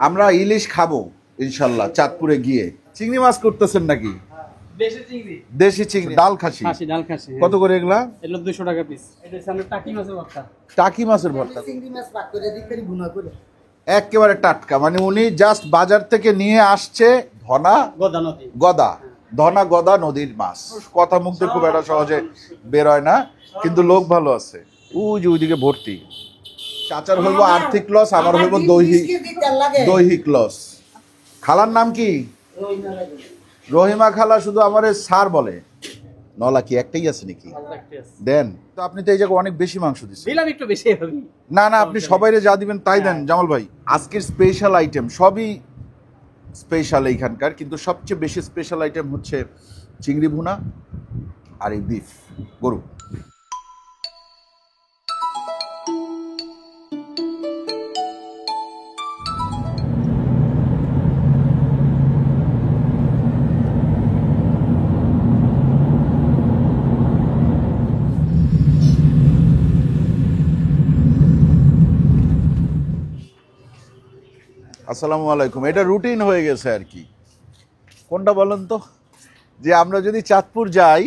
আমরা ইলিশ খাবো ইনশাল্লাহ চাঁদপুরে গিয়ে। চিংড়ি মাছ করতেছেন নাকি? দেশি চিংড়ি, ডাল খাসি। কত করে এগুলা? 200 টাকা পিস। এটা হচ্ছে টাকি মাছের ভর্তা। টাকি মাছের ভর্তা, চিংড়ি মাছ পাক করে দিতে ভুনা করে একেবারে টাটকা, মানে উনি জাস্ট বাজার থেকে নিয়ে আসছে ধনা গদা নদীর মাছ। কথা মুখতে খুব একটা সহজে বের হয় না, কিন্তু লোক ভালো আছে। যে ওইদিকে ভর্তি। চাচার হইব আর্থিক লস, আমার হইব দৈহিক লস। খালার নাম কি? রহিমা খালা শুধু আমারে স্যার বলে। নলা কি একটাই আছে নাকি? দেন তো, আপনি তো এই জায়গায় অনেক বেশি মাংস দিচ্ছেন। দিলাম একটু বেশি হবে। না আপনি সবাইরে যা দিবেন তাই দেন জামাল ভাই। আজকের স্পেশাল আইটেম, সবই স্পেশাল এইখানকার, কিন্তু সবচেয়ে বেশি স্পেশাল আইটেম হচ্ছে চিংড়ি ভুনা আর এই বিফ গরু। আসসালামু আলাইকুম। এটা রুটিন হয়ে গেছে আর কি। কোনটা বলেন তো, যে আমরা যদি চাঁদপুর যাই,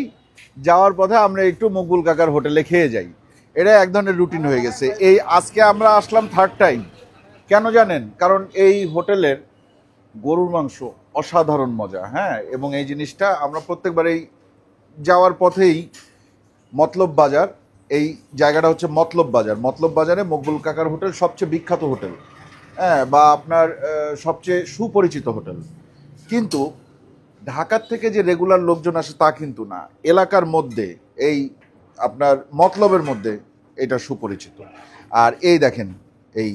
যাওয়ার পথে আমরা একটু মকবুল কাকার হোটেলে খেয়ে যাই, এটা এক ধরনের রুটিন হয়ে গেছে। এই আজকে আমরা আসলাম থার্ড টাইম। কেন জানেন? কারণ এই হোটেলের গরুর মাংস অসাধারণ মজা। হ্যাঁ, এবং এই জিনিসটা আমরা প্রত্যেকবারেই যাওয়ার পথেই মতলব বাজার, এই জায়গাটা হচ্ছে মতলব বাজার। মতলব বাজারে মকবুল কাকার হোটেল সবচেয়ে বিখ্যাত হোটেল, হ্যাঁ, বা আপনার সবচেয়ে সুপরিচিত হোটেল। কিন্তু ঢাকার থেকে যে রেগুলার লোকজন আসে তা কিন্তু না। এলাকার মধ্যে, এই আপনার মতলবের মধ্যে এটা সুপরিচিত। আর এই দেখেন এই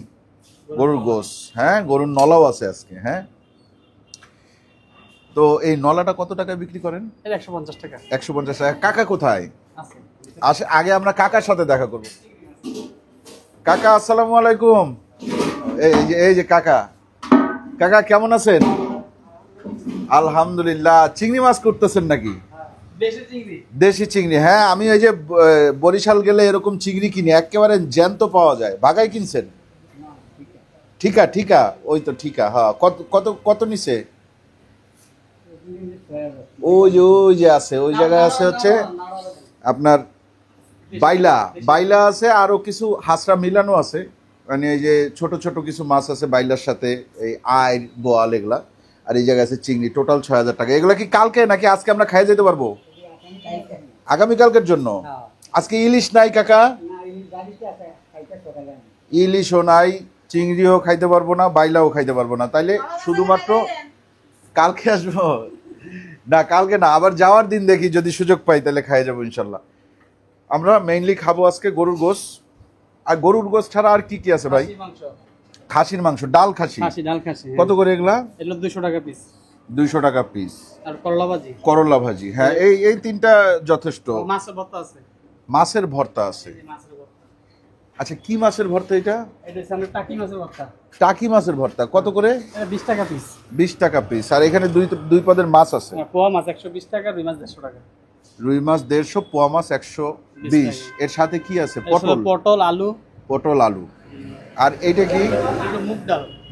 গরুর গোশ, হ্যাঁ, গরুর নলাও আছে আজকে। হ্যাঁ, তো এই নলাটা কত টাকায় বিক্রি করেন? 150 টাকা। 150 টাকা। কাকা কোথায়? আগে আমরা কাকার সাথে দেখা করব। কাকা আসসালামু আলাইকুম। এই যে কাকা কেমন আছেন? আলহামদুলিল্লাহ। চিংড়ি মাছ করতেছেন নাকি? দেশি চিংড়ি। হ্যাঁ, আমি ওই যে বরিশাল গেলে এরকম চিংড়ি কিনি, একেবারে জ্যান্ত পাওয়া যায়। ভাগাই কিনছেন? ঠিকা ওই তো ঠিকা। হ্যাঁ, কত নিছে? ওই যে আছে, ওই জায়গায় আছে হচ্ছে আপনার বাইলা আছে, আরো কিছু হাঁসরা মিলানো আছে, মানে এই যে ছোট ছোট কিছু মাছ আছে বাইলার সাথে, এই আইর বোয়াল এগুলা। আর এই জায়গায় আছে চিংড়ি। টোটাল 6000 টাকা। এগুলা কি কালকে নাকি আজকে আমরা খাই যেতে পারবো? আগামীকালকের জন্য। আজকে ইলিশ নাই কাকা? ইলিশও নাই, চিংড়িও খাইতে পারবো না, বাইলাও খাইতে পারবো না। তাইলে শুধুমাত্র কালকে আসবো? না কালকে না, আবার যাওয়ার দিন দেখি, যদি সুযোগ পাই তাহলে খাই যাবো ইনশাল্লাহ। আমরা মেইনলি খাবো আজকে গরুর গোশ। আর গরুর গোশ ছাড়া আর কি আছে ভাই? খাসির মাংস, ডাল খাসি। কত করে এগুলা? 200 টাকা পিস। 200 টাকা পিস। আর করলা ভাজি। হ্যাঁ, এই তিনটা যথেষ্ট। মাছের ভর্তা আছে। আচ্ছা, কি মাছের ভর্তা এটা? টাকি মাছের ভর্তা। কত করে? 20 টাকা পিস। 20 টাকা পিস। আর এখানে দুই পদের মাছ আছে। পোয়া মাছ 120 টাকা, রুই মাছ 150 টাকা। রুই মাছ 150, পোয়া মাছ 120। এর সাথে কি আছে? পটল আলু। আর এইটা কি?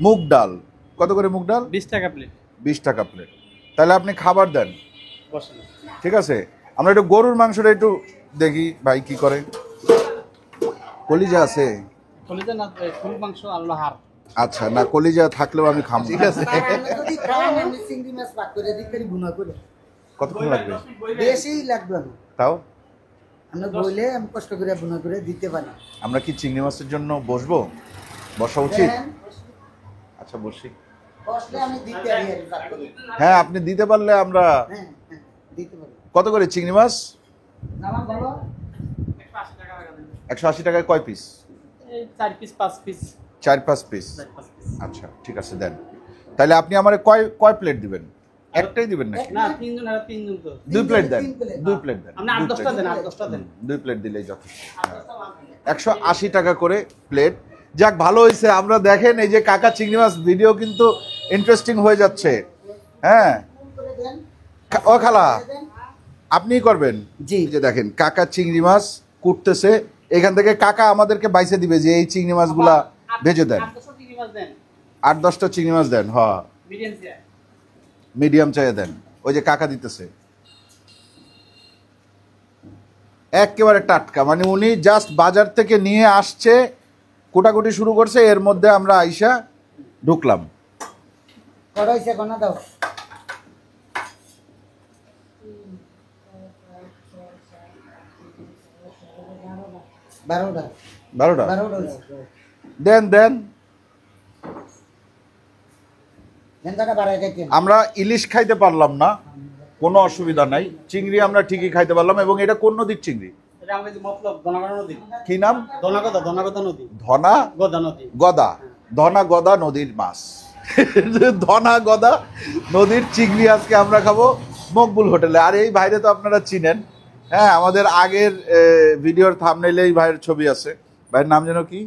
মুগ ডাল। কত করে মুগ ডাল? 20 টাকা প্লেট। 20 টাকা প্লেট। তাহলে আপনি খাবার দেন, ঠিক আছে? আমরা একটু গরুর মাংসটা একটু দেখি ভাই কি করে। কলিজা আছে? কলিজা না, ফুল মাংস আর হাড়। আচ্ছা, না কলিজা থাকলেও আমি খাবো, ঠিক আছে? চিংড়ি মাছ পাক করে দিতে ভুনা করে কতক্ষণ লাগবে? বেশি লাগবে না, তাও আমরা বইলে আমি কষ্ট করে ভুনা করে দিতে পারি। আমরা কি চিংড়ি মাছের জন্য বসা উচিত? আচ্ছা, বসি। হ্যাঁ, আপনি দিতে পারলে আমরা দিতে পারি। কত করে চিংড়ি মাছ? 180 টাকায় কয় পিস? 4 piece 5 piece. 4-5 পিস। আচ্ছা, ঠিক আছে, দেন। তাহলে আপনি আমারে কয় প্লেট দিবেন? একটাই দিবেন নাকি? না, তিনজন তো। 2 প্লেট দেন। 2 প্লেট দেন। আপনি 8-10টা দেন, 8-10টা দেন। 2 প্লেট দিলেই যথেষ্ট। 180 টাকা করে প্লেট। যাক, ভালো হয়েছে। আমরা দেখেন এই যে কাকা চিংড়ি মাছ ভিডিও কিন্তু ইন্টারেস্টিং হয়ে যাচ্ছে। হ্যাঁ, ও খালা আপনিই করবেন? জি। যে দেখেন কাকা চিংড়ি মাছ কুটতেছে, এখান থেকে কাকা আমাদেরকে বাইসে দিবে যে এই চিংড়ি মাছগুলা ভেজে দেন। 8-10টা চিংড়ি মাছ দেন, হ্যাঁ মিডিয়াম চাই। মিডিয়াম চাইয়ে দেন। ওই যে কাকা দিতেছে একেবারে টাটকা, মানে উনি জাস্ট বাজার থেকে নিয়ে আসছে, কোটাকুটি শুরু করছে, এর মধ্যে আমরা আইসা ঢুকলাম। কটা হয়েছে কোনা দাও? 12টা 12টা 12টা হয়েছে। দেন দেন। ঝেন্দাটা বাড়াই খাইতেন। আমরা ইলিশ খাইতে পারলাম না, কোনো অসুবিধা নাই, চিংড়ি আমরা ঠিকই খাইতে পারলাম। এবং এটা কোন নদীর চিংড়ি? এটা আমাদের যে মতলব দনাগদা নদী। কি নাম? দনাগদা নদী। ধনা গদা নদী। গদা, ধনা গদা নদীর মাছ। ধনা গদা নদীর চিংড়ি আজকে আমরা খাবো মকবুল হোটেলে। আর এই ভাইরে তো আপনারা চিনেন, হ্যাঁ, আমাদের আগের ভিডিওর থাম্বনেইলে এই ভাইয়ের ছবি আছে। ভাইয়ের নাম যেন কি?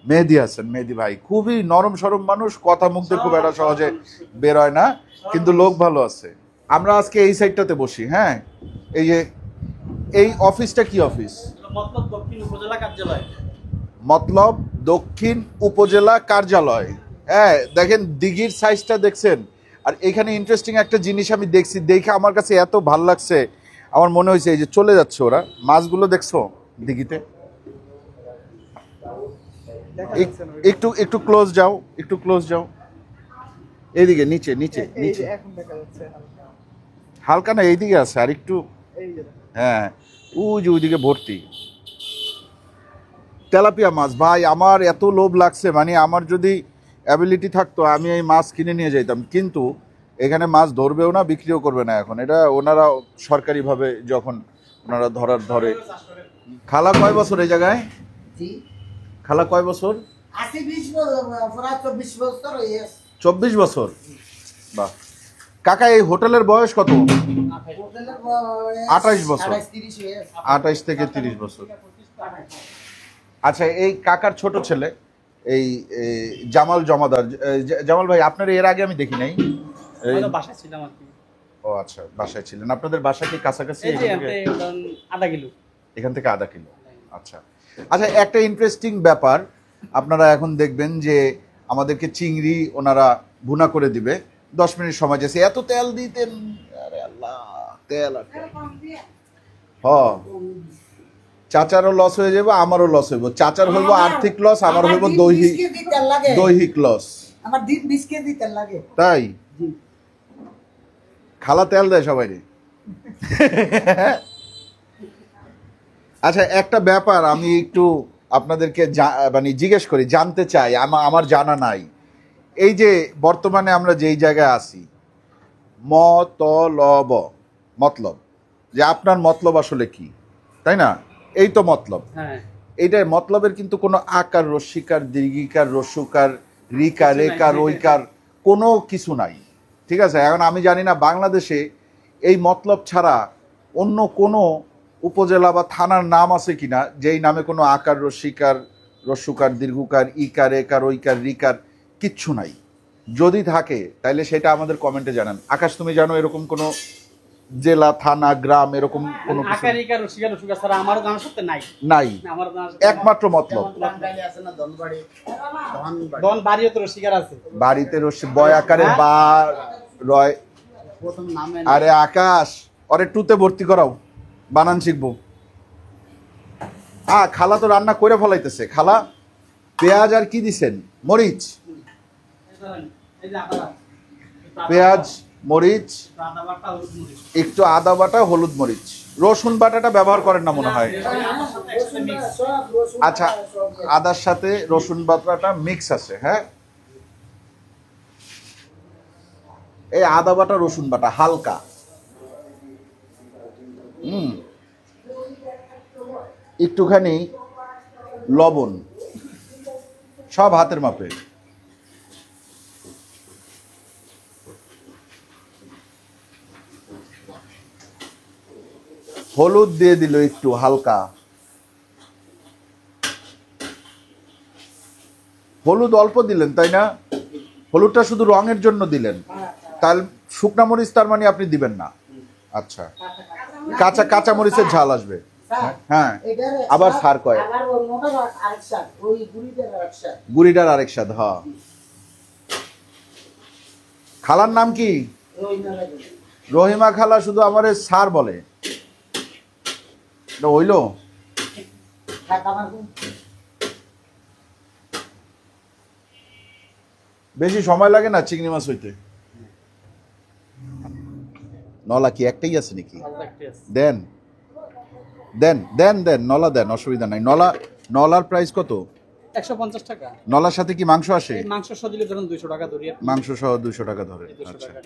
মেহেদি হাসান। মেহেদি ভাই খুবই নরম সরম মানুষ, কথা মুখতে খুব একটা সহজে বের হয় না, কিন্তু লোক ভালো আছে। আমরা আজকে এই সাইডটাতে বসি, হ্যাঁ। এই যে এই অফিসটা কি অফিস? মতলব দক্ষিণ উপজেলা কার্যালয়। মতলব দক্ষিণ উপজেলা কার্যালয়। হ্যাঁ, দেখেন দিঘির সাইজটা দেখছেন। আর এখানে ইন্টারেস্টিং একটা জিনিস আমি দেখছি, দেখে আমার কাছে এত ভাল লাগছে, আমার মনে হয়েছে এই যে চলে যাচ্ছে ওরা, মাছগুলো দেখছো দিঘিতে। একটু একটু ক্লোজ যাও, একটু ক্লোজ যাও, এইদিকে নিচে নিচে নিচে, হালকা না এইদিকে আছে আর একটু, হ্যাঁ ওই যে ওইদিকে ভর্তি তেলাপিয়া মাছ। ভাই আমার এত লোভ লাগছে, মানে আমার যদি অ্যাবিলিটি থাকতো আমি এই মাছ কিনে নিয়ে যেতাম, কিন্তু এখানে মাছ ধরবেও না, বিক্রিও করবে না এখন, এটা ওনারা সরকারিভাবে যখন ওনারা ধরে। খালা কয় বছর এই জায়গায়? জি খালা কয় বছর? আশি 20 বছর, প্রায় 24 বছর হয়েছে। 24 বছর। বাহ। কাকা এই হোটেলের বয়স কত? হোটেলের বয়স 28 বছর। 28-30 হয়েছে। 28 থেকে 30 বছর। আচ্ছা, এই কাকার ছোট ছেলে এই জামাল জমাদার, জামাল ভাই আপনার এর আগে আমি দেখি নাই। আমরা বাসায় ছিলাম আর কি। ও আচ্ছা, বাসায় ছিলেন। আপনাদের বাসা কি কাছাকাছি? এই যে আধা কিলো। এখান থেকে আধা কিলো। আচ্ছা আচ্ছা, একটা ইন্টারেস্টিং ব্যাপার আপনারা এখন দেখবেন যে আমাদেরকে চিংড়ি ওনারা ভুনা করে দিবে, 10 মিনিট সময় যাচ্ছে। এত তেল দিতেন, আরে আল্লাহ, তেল আর তেল। হ্যাঁ, চাচারও লস হয়ে যাবে, আমারও লস হইব। চাচার হইব আর্থিক লস, আমার হইব দৈহিক লস। আমার দিন 20 কেজি তেল লাগে। তাই খালা তেল দেয় সবাই। আচ্ছা, একটা ব্যাপার আমি একটু আপনাদেরকে মানে জিজ্ঞেস করি, জানতে চাই, আমার জানা নাই। এই যে বর্তমানে আমরা যেই জায়গায় আছি, মতলব, যে আপনার মতলব আসলে কি, তাই না? এই তো মতলব। হ্যাঁ, এইটার মতলবের কিন্তু কোনো আকার, রস্যিকার, দীর্ঘিকার, রস্যকার, রিকার, রেকার, ওইকার কোনো কিছু নাই। ঠিক আছে, এখন আমি জানি না বাংলাদেশে এই মতলব ছাড়া অন্য কোনো উপজেলা বা থানার নাম আছে কিনা যেই নামে কোনো আকার, রস্যিকার, রস্যকার, দীর্ঘকার, ইকার, একার, ওইকার, রিকার কিচ্ছু নাই। যদি থাকে তাহলে সেটা আমাদের কমেন্টে জানান। আকাশ, তুমি জানো এরকম কোনো জেলা, থানা, গ্রাম এরকম কোনো কিছু? আকারিকা রসিকা রসিকা ছাড়া আমারও জানার সাথে নাই। নাই, আমার জানার সাথে একমাত্র মতলব। দন বাড়িও তো রসিকার আছে। বাড়িতে রসি বয় আকারে বা রয়। প্রথম নামে আরে আকাশ, ওরে টুতে ভর্তি করাও, বানান শিখবো। খালা তো রান্না করে ফলাইতেছে। খালা পেঁয়াজ আর কি দিছেন? মরিচ, এই যে আদা, পেঁয়াজ, মরিচ, আদা বাটা, হলুদ মরিচ। একটু আদা বাটা, হলুদ মরিচ, রসুন বাটাটা ব্যবহার করেন না মনে হয়। আচ্ছা, আদার সাথে রসুন বাটাটা মিক্স আছে। হ্যাঁ, এই আদা বাটা, রসুন বাটা হালকা, একটুখানি লবণ, সব হাতের মাপে। হলুদ দিয়ে দিল একটু হালকা, হলুদ অল্প দিলেন তাই না? হলুদটা শুধু রঙের জন্য দিলেন, তাহলে শুকনা মরিচ তার মানে আপনি দিবেন না। আচ্ছা, কাঁচা মরিচের ঝাল আসবে। হ্যাঁ, আবার সার কয়, গুড়িটার আরেক স্বাদ। হ্যাঁ, খালার নাম কি? রহিমা খালা শুধু আমারে স্যার বলে। এটা হইলো? বেশি সময় লাগে না চিংড়ি মাছ হইতে? নলা কি একটাই আছে নাকি? দেন দেন দেন দেন নলা দেন, অসুবিধা নাই। নলার প্রাইস কত? 150 টাকা। নলার সাথে কি মাংস আসে? এই মাংস সহ দিলে ধরুন 200 টাকা ধরি। মাংস সহ 200 টাকা ধরে। 200 আচ্ছা, টাকা।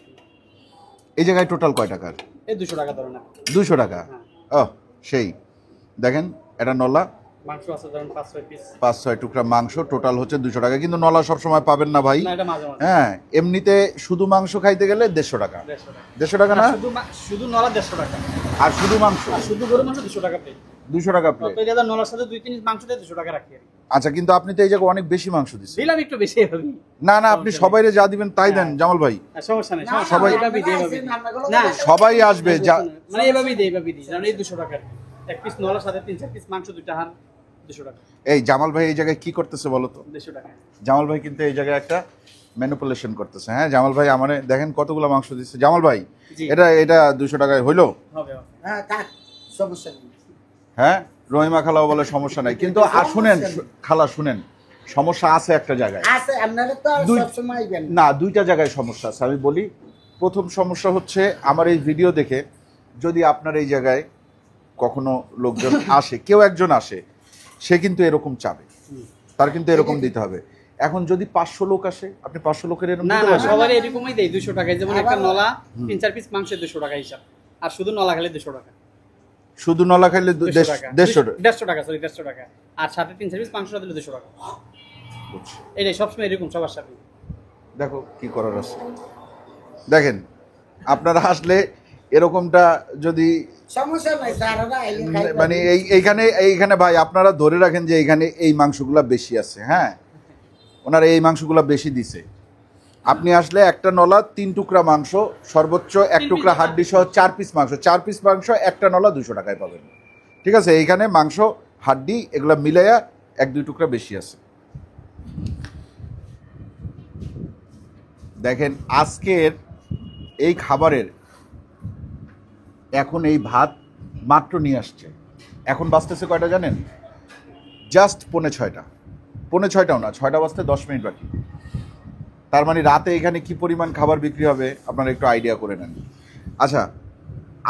এই জায়গায় টোটাল কয় টাকার? এই 200 টাকা ধরে না। 200 টাকা। ও সেই দেখেন, এটা নলা, মাংস আছে ধরুন 5-6 পিস। 5-6 টুকরা মাংস, টোটাল হচ্ছে 200 টাকা। কিন্তু নলা সবসময় পাবেন না ভাই। না, এটা মাঝে মাঝে। হ্যাঁ, এমনিতে শুধু মাংস খাইতে গেলে 150 টাকা। 150 টাকা না? শুধু নলা 150 টাকা। আর শুধু মাংস? আর শুধু গরু মাংস 200 টাকা প্লেট। 200 টাকা প্লেট। তো এটা নলার সাথে 2-3 মাংস দিয়ে 200 টাকা রাখি। আচ্ছা, কিন্তু আপনি তো এই জায়গায় অনেক বেশি মাংস দিচ্ছেন। দিলাম একটু বেশি হবে। না না, আপনি সবাইরে যা দিবেন তাই দেন জামাল ভাই। সমস্যা নেই। সবাই এভাবেই দেই, এভাবেই। না, সবাই আসবে যা, মানে এভাবেই দেই, এভাবেই দিই। জানেন এই 200 টাকা। এক পিস নলার সাথে 3-4 পিস মাংস, দুইটা হাড়, 200 টাকা। এই জামাল ভাই এই জায়গায় কি করতেছে বলো তো? 200 টাকা। জামাল ভাই কিন্তু এই জায়গায় একটা ম্যানিপুলেশন করতেছে। হ্যাঁ জামাল ভাই, আমারে দেখেন কতগুলো মাংস দিচ্ছে জামাল ভাই। জি। এটা 200 টাকায় হইলো? হবে। হ্যাঁ কাক, সমস্যা নেই। হ্যাঁ, রহিমা খালাও বলে সমস্যা নাই, কিন্তু আর শুনেন খালা, শুনেন সমস্যা আছে একটা জায়গায়। আছে, আপনারা তো আর দুই- সবসময় আইবেন না। না, দুইটা জায়গায় সমস্যা আছে, আমি বলি। প্রথম সমস্যা হচ্ছে, আমার এই ভিডিও দেখে যদি আপনার এই জায়গায় কখনো লোকজন আসে, কেউ একজন আসে, সে কিন্তু এরকম চাবে, তার কিন্তু এরকম দিতে হবে। এখন যদি 500 লোক আসে, আপনি 500 লোকের এরকম না দিতে না, পারবেন? সবার এরকমই দেই 200 টাকায়। যেমন একটা নলা 3-4 পিস মাংসের 200 টাকা হিসাব। আর শুধু নলা খেলে 200 টাকা। শুধু নলা খাইলে 200 টাকা। 150 150 টাকা, সরি 150 টাকা। আর সাথে 3-4 পিস মাংস দিলে 200 টাকা। এটাই সবসময় এরকম সবার সাথে। দেখো কি করার আছে। দেখেন, আপনারা আসলে এরকমটা যদি সমস্যা নাই, স্যাররা আইলে খাইবেন। মানে এইখানে ভাই আপনারা ধরে রাখেন যে এইখানে এই মাংসগুলা বেশি আছে। হ্যাঁ, ওনারা এই মাংসগুলা বেশি দিছে। আপনি আসলে একটা নলা 3 টুকরা মাংস, সর্বোচ্চ 1 টুকরা হাড্ডি সহ 4 পিস মাংস, 4 পিস মাংস একটা নলা 200 টাকায় পাবেন। ঠিক আছে, এইখানে মাংস, হাড্ডি এগুলা মিলাইয়া 1-2 টুকরা বেশি আছে। দেখেন আজকের এই খাবারের, এখন এই ভাত মাত্র নিয়ে আসছে, এখন বাজতেছে কয়টা জানেন? জাস্ট 5:45। 5:45টাও না, 6টা বাজতে 10 মিনিট বাকি। তার মানে রাতে এখানে কি পরিমাণ খাবার বিক্রি হবে আপনারা একটু আইডিয়া করে নেন। আচ্ছা,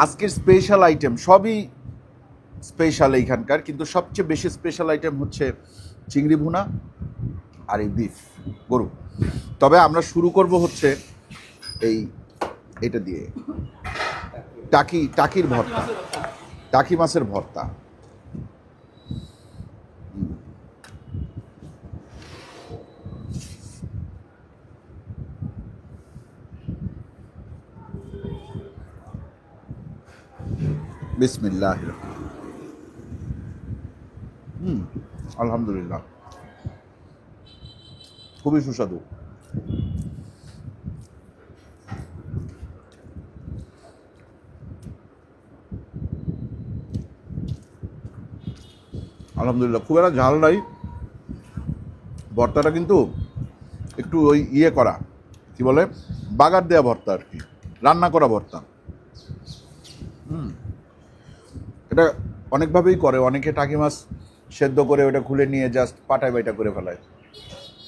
আজকের স্পেশাল আইটেম, সবই স্পেশাল এইখানকার, কিন্তু সবচেয়ে বেশি স্পেশাল আইটেম হচ্ছে চিংড়ি ভুনা আর এই বিফ, গরু। তবে আমরা শুরু করব হচ্ছে এটা দিয়ে, টাকির ভর্তা, টাকি মাছের ভর্তা। বিসমিল্লাহ। আলহামদুলিল্লাহ, খুবই সুস্বাদু। আলহামদুলিল্লাহ, খুব একটা ঝাল নাই। ভর্তাটা কিন্তু একটু ওই করা, কি বলে, বাগার দেয়া ভর্তা আর কি, রান্না করা ভর্তা। এটা অনেকভাবেই করে, অনেকে টাকি মাছ সেদ্ধ করে ওটা খুলে নিয়ে জাস্ট পাটায় বাইটা করে ফেলায়।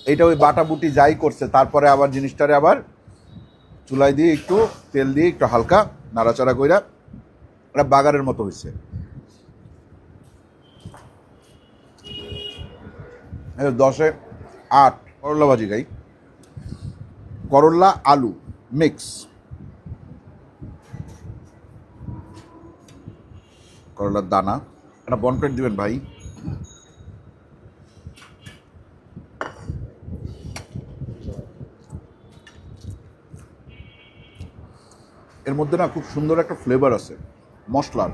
এইটা ওই বাটা বুটি যাই করছে, তারপরে আবার জিনিসটারে আবার চুলায় দিয়ে একটু তেল দিয়ে একটু হালকা নাড়াচাড়া কইরা এটা বাগারের মতো হয়েছে। 10-এ 8 করলা ভাজি খাই, করলা আলু মিক্স, করলার দানা, একটা বনপ্লেট দিবেন ভাই। এর মধ্যে না খুব সুন্দর একটা ফ্লেভার আছে মশলার।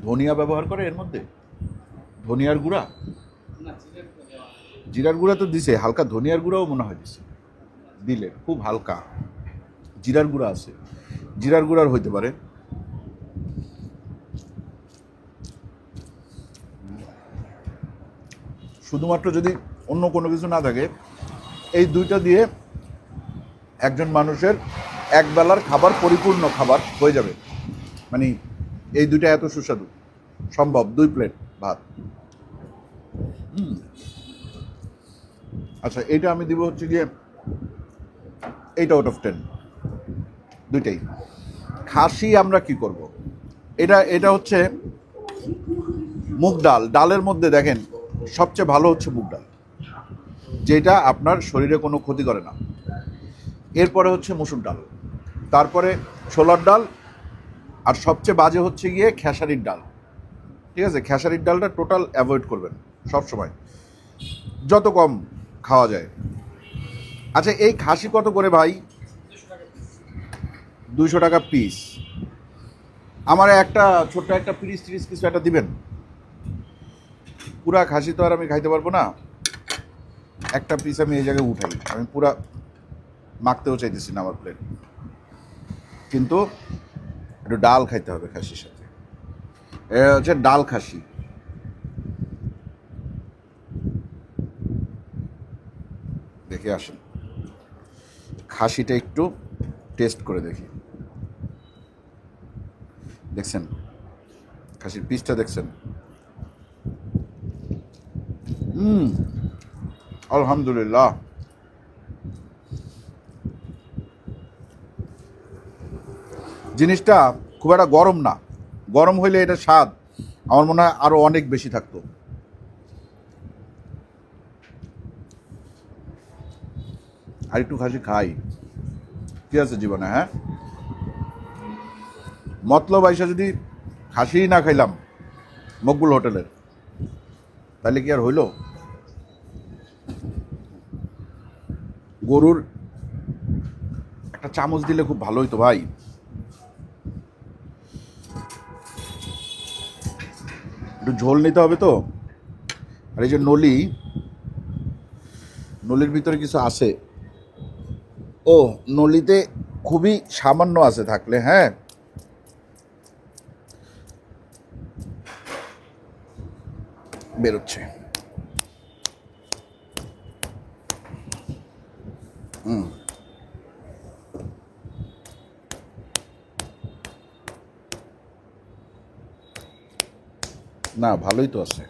ধনিয়া ব্যবহার করে এর মধ্যে, ধনিয়ার গুঁড়া, জিরার গুঁড়া তো দিছে, হালকা ধনিয়ার গুঁড়াও মনে হয় দিছে, দিলে খুব হালকা জিরার গুঁড়া আছে, জিরার গুঁড়ার হইতে পারে। শুধুমাত্র যদি অন্য কোনো কিছু না থাকে, এই দুইটা দিয়ে একজন মানুষের এক বেলার খাবার পরিপূর্ণ খাবার হয়ে যাবে। মানে এই দুইটা এত সুস্বাদু সম্ভব, 2 প্লেট ভাত। আচ্ছা, এইটা আমি দিব হচ্ছে গিয়ে 8 আউট অফ 10 দুইটাই। খাসি আমরা কি করব, এটা হচ্ছে মুগ ডাল। ডালের মধ্যে দেখেন সবচেয়ে ভালো হচ্ছে মুগ ডাল, যেটা আপনার শরীরে কোনো ক্ষতি করে না। এরপরে হচ্ছে মসুর ডাল, তারপরে ছোলার ডাল, আর সবচেয়ে বাজে হচ্ছে গিয়ে খেসারির ডাল। ঠিক আছে, খেসারির ডালটা টোটাল অ্যাভয়েড করবেন সব সময়, যত কম খাওয়া যায়। আচ্ছা, এই খাসি কত করে ভাই? 200 টাকা পিস। আমার একটা ছোট্ট একটা পিস কিছু একটা দিবেন। পুরা খাসি তো আর আমি খাইতে পারবো না, একটা পিস আমি এই জায়গায় উঠাই। আমি পুরা মাখতেও চাইতেছি না আমার প্লেট, কিন্তু একটু ডাল খাইতে হবে খাসির সাথে। এটা হচ্ছে ডাল খাসি। দেখে আসেন, খাসিটা একটু টেস্ট করে দেখি। দেখছেন খাসির পিসটা দেখছেন? আলহামদুলিল্লাহ। জিনিসটা খুব একটা গরম না, গরম হইলে এটা স্বাদ আমার মনে হয় আরো অনেক বেশি থাকতো। আর একটু খাসি খাই, কি আছে জীবনে? হ্যাঁ, মতলব আইসা যদি খাসি না খাইলাম মকবুল হোটেলের, তাহলে কি আর হইল? গরুর একটা চামচ দিলে খুব ভালো হইতো ভাই। একটু ঝোল নিতে হবে তো। আর এই যে নলির ভিতরে কিছু আছে। ও, নলিতে খুবই সামান্য আছে, থাকলে হ্যাঁ। বেরোচ্ছে। না, ভালোই তো আছে।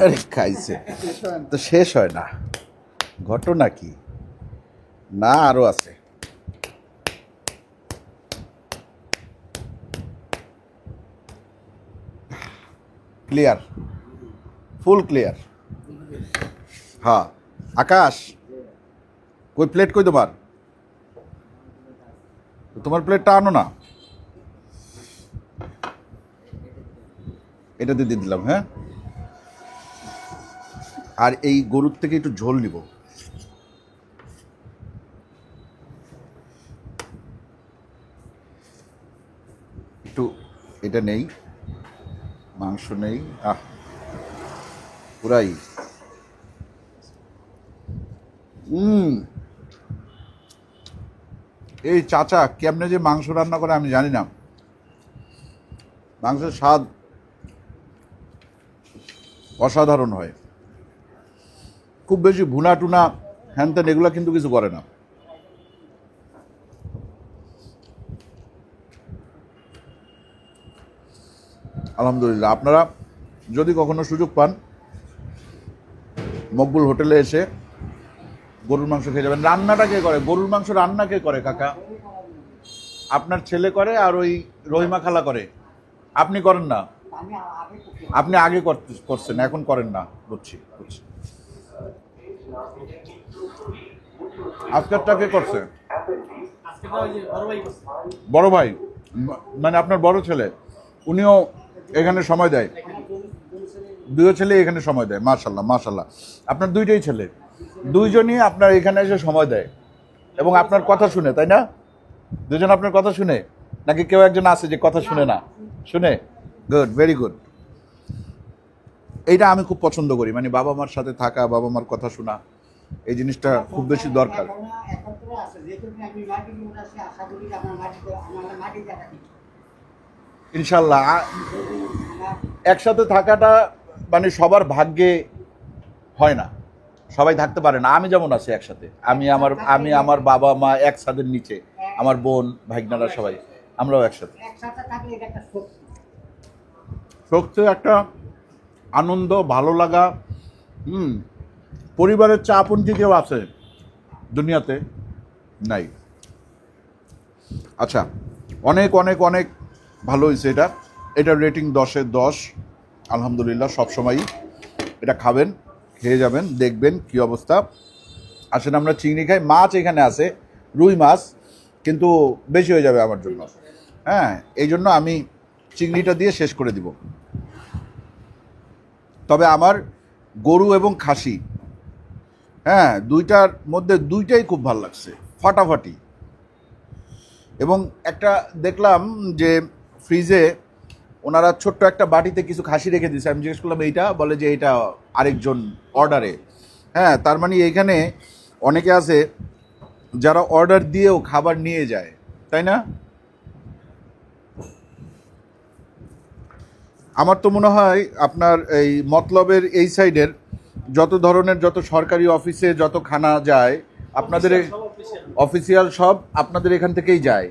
আরে খাইছে তো শেষ হয় না, ঘটনা কি? না, আরো আছে। ক্লিয়ার, ফুল ক্লিয়ার। হ্যাঁ, আকাশ কই প্লেট কই তোমার? তোমার প্লেটটা আনো না, এটা দিয়ে দিলাম। হ্যাঁ, আর এই গরুর থেকে একটু ঝোল নিব। একটু এটা নেই, মাংস নেই। পুরাই এই চাচা কেমনে যে মাংস রান্না করে আমি জানি না। মাংসের স্বাদ অসাধারণ হয়। খুব বেশি ভুনা টুনা হ্যান ত্যান এগুলো কিন্তু কিছু করে না। আলহামদুলিল্লাহ। আপনারা যদি কখনো সুযোগ পান মকবুল হোটেলে এসে গরুর মাংস খেয়ে যাবেন। রান্নাটা কে করে? গরুর মাংস রান্না কে করে কাকা? আপনার ছেলে করে, আর ওই রহিমা খালা করে। আপনি করেন না? আপনি আগে করছেন, এখন করেন না। বুঝছি। আজকেরটা কে করছে? বড় ভাই, মানে আপনার বড় ছেলে, উনিও এখানে সময় দেয়? দুই ছেলে এখানে সময় দেয়। মাশাল্লাহ। আপনার দুইটাই ছেলে, দুইজনই আপনার এখানে এসে সময় দেয় এবং আপনার কথা শুনে, তাই না? দুজন আপনার কথা শুনে, নাকি কেউ একজন আছে যে কথা শুনে না? শুনে। Good, very good. এইটা আমি খুব পছন্দ করি, মানে বাবা মার সাথে থাকা, বাবা মার কথা শোনা, এই জিনিসটা খুব বেশি দরকার। ইনশাল্লাহ একসাথে থাকাটা মানে সবার ভাগ্যে হয় না, সবাই থাকতে পারে না। আমি যেমন আছি একসাথে, আমি আমার বাবা মা এক ছাদের নিচে, আমার বোন ভাইগনারা সবাই আমরাও একসাথে। একসাথে থাকলে এটা একটা শক্তি। শক্তি, একটা আনন্দ, ভালো লাগা। পরিবারের চা আপন কি কেউ আছে দুনিয়াতে? নাই। আচ্ছা, অনেক অনেক অনেক ভালো হয়েছে এটা। এটার রেটিং 10-এ 10 আলহামদুলিল্লাহ। সবসময়ই এটা খাবেন, খেয়ে যাবেন, দেখবেন কি অবস্থা। আসেন আমরা চিংড়ি খাই। মাছ এখানে আছে, রুই মাছ, কিন্তু বেশি হয়ে যাবে আমার জন্য। হ্যাঁ, এই জন্য আমি চিংড়িটা দিয়ে শেষ করে দিব। তবে আমার গরু এবং খাসি, হ্যাঁ, দুইটার মধ্যে দুইটাই খুব ভালো লাগছে, ফাটাফাটি। এবং একটা দেখলাম যে ফ্রিজে ওনারা ছোট্ট একটা বাটিতে কিছু খাসি রেখে দিয়েছে। আমি জিজ্ঞেস করলাম এইটা, বলে যে এটা আরেকজন অর্ডারে। হ্যাঁ, তার মানে এইখানে অনেকে আছে যারা অর্ডার দিয়েও খাবার নিয়ে যায়, তাই না? আমার তো মনে হয় আপনার এই মতলবের এই সাইডের যত ধরনের, যত সরকারি অফিসে যত খানা যায় আপনাদের অফিসিয়াল সব আপনাদের এখান থেকেই যায়।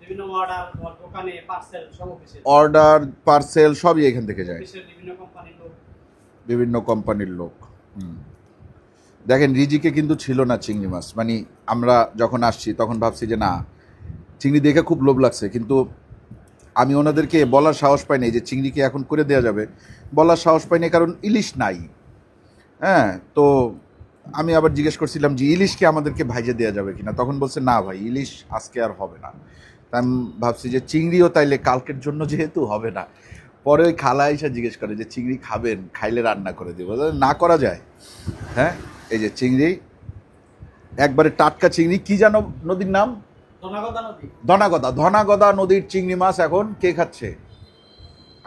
বিভিন্ন অর্ডার, দোকানে পার্সেল সব অফিসে, অর্ডার পার্সেল সবই এখান থেকে যায়, বিভিন্ন কোম্পানির লোক। বিভিন্ন কোম্পানির লোক। দেখেন, রিজিকে কিন্তু ছিল না চিংড়ি মাছ। মানে আমরা যখন আসছি তখন ভাবছি যে না, চিংড়ি দেখে খুব লোভ লাগছে, কিন্তু আমি ওনাদেরকে বলার সাহস পাইনি যে চিংড়িকে এখন করে দেওয়া যাবে। বলার সাহস পাইনি কারণ ইলিশ নাই। হ্যাঁ, তো আমি আবার জিজ্ঞেস করছিলাম যে ইলিশ কি আমাদেরকে ভাইজে দেওয়া যাবে কিনা, তখন বলছে না ভাই, ইলিশ আজকে আর হবে না। তা আমি ভাবছি যে চিংড়িও তাইলে কালকের জন্য যেহেতু হবে না। পরে ওই খালা এসে জিজ্ঞেস করে যে চিংড়ি খাবেন, খাইলে রান্না করে দেবো। না করা যায়? হ্যাঁ, এই যে চিংড়ি, একবারে টাটকা চিংড়ি। কি জানো নদীর নাম? ধনাগদা। ধনাগদা নদীর চিংড়ি মাছ এখন কে খাচ্ছে?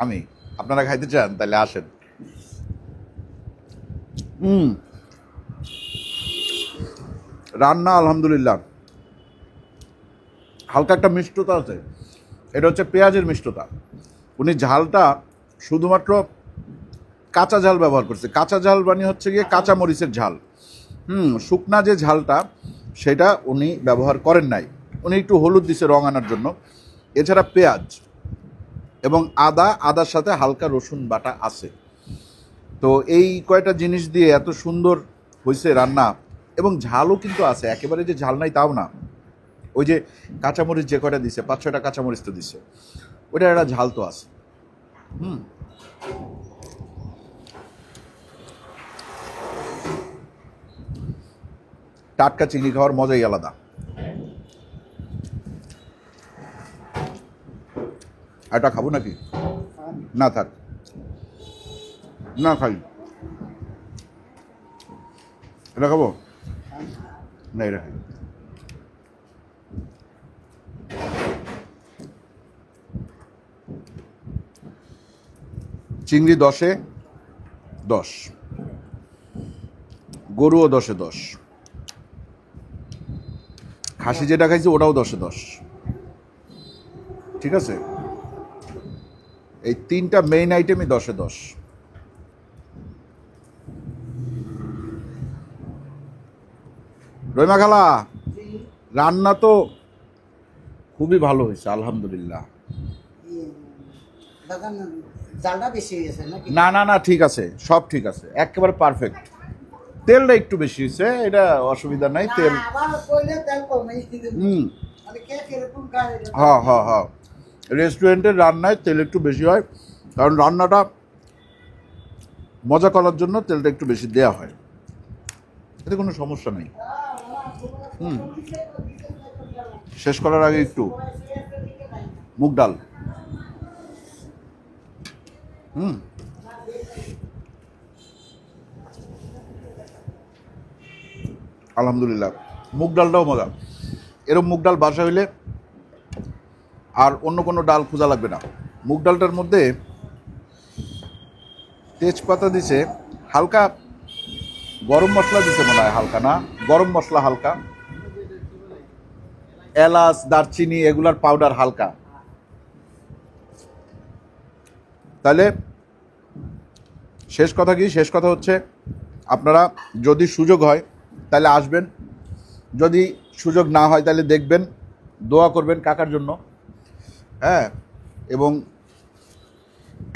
আমি। আপনারা খাইতে চান? তাহলে আসেন। রান্না আলহামদুলিল্লাহ। হালকা একটা মিষ্টতা আছে, এটা হচ্ছে পেঁয়াজের মিষ্টতা। উনি ঝালটা শুধুমাত্র কাঁচা ঝাল ব্যবহার করছে। কাঁচা ঝাল মানে হচ্ছে গিয়ে কাঁচা মরিচের ঝাল। শুকনা যে ঝালটা সেটা উনি ব্যবহার করেন নাই। উনি একটু হলুদ দিছে রং আনার জন্য। এছাড়া পেঁয়াজ এবং আদার সাথে হালকা রসুন বাটা আছে। তো এই কয়টা জিনিস দিয়ে এত সুন্দর হয়েছে রান্না। এবং ঝালও কিন্তু আছে, একেবারে যে ঝাল নাই তাও না। ওই যে কাঁচামরিচ যে কয়টা দিছে, 5-6টা কাঁচামরিচ তো দিছে, ওইটা একটা ঝাল তো আছে। টাটকা চিংড়ি খাওয়ার মজাই আলাদা। এটা খাবো নাকি? না থাক, না খাই। এটা খাবো না, এটা খাই। চিংড়ি 10-এ 10, গরুও 10-এ 10, খাসি যেটা খাইছি ওটাও 10-এ 10। ঠিক আছে, এই 3টা মেইন আইটেমই 10-এ 10। রহিমা খালা, রান্না তো খুবই ভালো হয়েছে আলহামদুলিল্লাহ। জালটা বেশি হয়ে গেছে নাকি? না না না, ঠিক আছে, সব ঠিক আছে, একেবারে পারফেক্ট। তেলটা একটু বেশি হয়েছে, এটা অসুবিধা নাই। তেল হ্যাঁ হ্যাঁ হ্যাঁ, রেস্টুরেন্টের রান্নায় তেল একটু বেশি হয়, কারণ রান্নাটা মজা করার জন্য তেলটা একটু বেশি দেওয়া হয়। এতে কোনো সমস্যা নেই। শেষ করার আগে একটু মুগ ডাল। আলহামদুলিল্লাহ, মুগ ডালটাও মজা। এরকম মুগ ডাল বাসা হইলে আর অন্য কোনো ডাল খোঁজা লাগবে না। মুগ ডালটার মধ্যে তেজপাতা দিছে, হালকা গরম মশলা দিছে মনে হয়, হালকা না, গরম মশলা হালকা, এলাচ দারচিনি এগুলার পাউডার হালকা, তাহলে শেষ কথা কি? শেষ কথা হচ্ছে আপনারা যদি সুযোগ হয় তাহলে আসবেন, যদি সুযোগ না হয় তাহলে দেখবেন, দোয়া করবেন কাকার জন্য। হ্যাঁ, এবং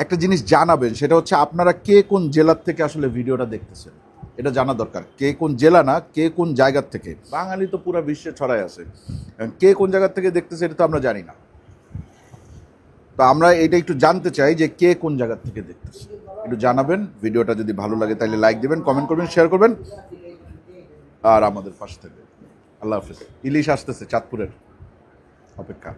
একটা জিনিস জানাবেন, সেটা হচ্ছে আপনারা কে কোন জেলার থেকে আসলে ভিডিওটা দেখতেছেন, এটা জানা দরকার। কে কোন জেলা না, কে কোন জায়গার থেকে। বাঙালি তো পুরো বিশ্বে ছড়ায় আছে, কে কোন জায়গার থেকে দেখতেছে এটা তো আমরা জানি না। তো আমরা এটা একটু জানতে চাই যে কে কোন জায়গার থেকে দেখতেছে, একটু জানাবেন। ভিডিওটা যদি ভালো লাগে তাহলে লাইক দেবেন, কমেন্ট করবেন, শেয়ার করবেন, আর আমাদের পাশে থাকবেন। আল্লাহ হাফেজ। ইলিশ আসতেছে চাঁদপুরের, অপেক্ষা।